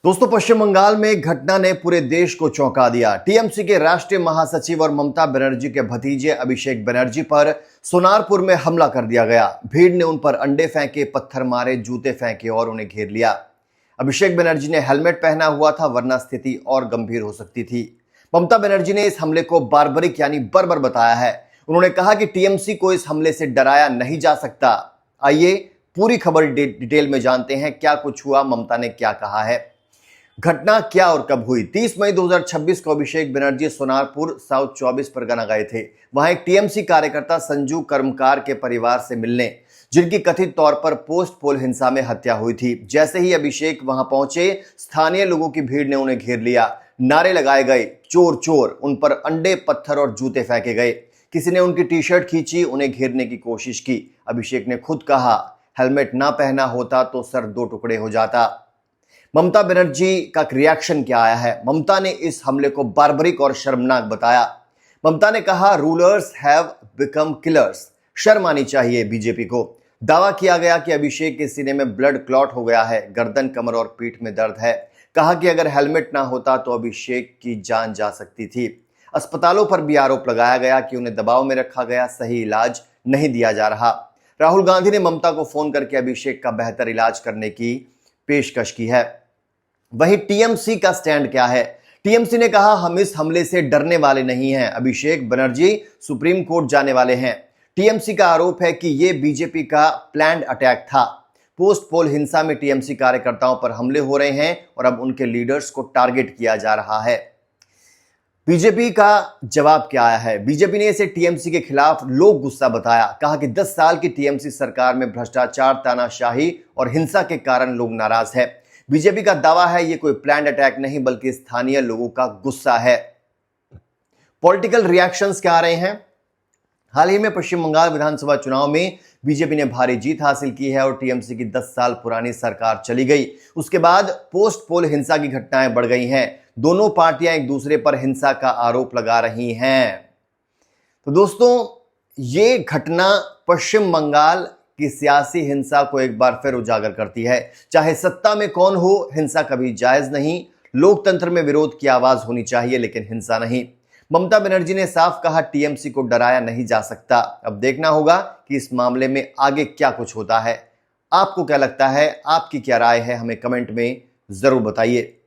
दोस्तों, पश्चिम बंगाल में एक घटना ने पूरे देश को चौंका दिया। टीएमसी के राष्ट्रीय महासचिव और ममता बनर्जी के भतीजे अभिषेक बनर्जी पर सोनारपुर में हमला कर दिया गया। भीड़ ने उन पर अंडे फेंके, पत्थर मारे, जूते फेंके और उन्हें घेर लिया। अभिषेक बनर्जी ने हेलमेट पहना हुआ था, वरना स्थिति और गंभीर हो सकती थी। ममता बनर्जी ने इस हमले को बार्बरिक यानी बर्बर बताया है। उन्होंने कहा कि टीएमसी को इस हमले से डराया नहीं जा सकता। आइए पूरी खबर डिटेल में जानते हैं क्या कुछ हुआ, ममता ने क्या कहा है, घटना क्या और कब हुई। 30 मई 2026 को अभिषेक बनर्जी सोनारपुर साउथ 24 परगना गए थे। वहां एक टीएमसी कार्यकर्ता संजू कर्मकार के परिवार से मिलने, जिनकी कथित तौर पर पोस्ट पोल हिंसा में हत्या हुई थी। जैसे ही अभिषेक वहां पहुंचे, स्थानीय लोगों की भीड़ ने उन्हें घेर लिया। नारे लगाए गए, चोर चोर। उन पर अंडे, पत्थर और जूते फेंके गए। किसी ने उनकी टी शर्ट खींची, उन्हें घेरने की कोशिश की। अभिषेक ने खुद कहा, हेलमेट ना पहना होता तो सर 2 टुकड़े हो जाता। ममता बनर्जी का रिएक्शन क्या आया है? ममता ने इस हमले को बार्बरिक और शर्मनाक बताया। ममता ने कहा, रूलर्स हैव बिकम किलर्स। शर्म आनी चाहिए बीजेपी को। दावा किया गया कि अभिषेक के सीने में ब्लड क्लॉट हो गया है, गर्दन, कमर और पीठ में दर्द है। कहा कि अगर हेलमेट ना होता तो अभिषेक की जान जा सकती थी। अस्पतालों पर भी आरोप लगाया गया कि उन्हें दबाव में रखा गया, सही इलाज नहीं दिया जा रहा। राहुल गांधी ने ममता को फोन करके अभिषेक का बेहतर इलाज करने की पेशकश की है। वहीं टीएमसी का स्टैंड क्या है? टीएमसी ने कहा, हम इस हमले से डरने वाले नहीं हैं। अभिषेक बनर्जी सुप्रीम कोर्ट जाने वाले हैं। टीएमसी का आरोप है कि यह बीजेपी का प्लान्ड अटैक था। पोस्ट पोल हिंसा में टीएमसी कार्यकर्ताओं पर हमले हो रहे हैं और अब उनके लीडर्स को टारगेट किया जा रहा है। बीजेपी का जवाब क्या आया है? बीजेपी ने इसे टीएमसी के खिलाफ लोक गुस्सा बताया। कहा कि 10 साल की टीएमसी सरकार में भ्रष्टाचार, तानाशाही और हिंसा के कारण लोग नाराज है। बीजेपी का दावा है ये कोई प्लान्ड अटैक नहीं बल्कि स्थानीय लोगों का गुस्सा है। पॉलिटिकल रिएक्शंस क्या आ रहे हैं? हाल ही में पश्चिम बंगाल विधानसभा चुनाव में बीजेपी ने भारी जीत हासिल की है और टीएमसी की 10 साल पुरानी सरकार चली गई। उसके बाद पोस्ट पोल हिंसा की घटनाएं बढ़ गई हैं। दोनों पार्टियां एक दूसरे पर हिंसा का आरोप लगा रही हैं। तो दोस्तों, ये घटना पश्चिम बंगाल की सियासी हिंसा को एक बार फिर उजागर करती है। चाहे सत्ता में कौन हो, हिंसा कभी जायज नहीं। लोकतंत्र में विरोध की आवाज होनी चाहिए, लेकिन हिंसा नहीं। ममता बनर्जी ने साफ कहा, टीएमसी को डराया नहीं जा सकता। अब देखना होगा कि इस मामले में आगे क्या कुछ होता है। आपको क्या लगता है? आपकी क्या राय है? हमें कमेंट में जरूर बताइए।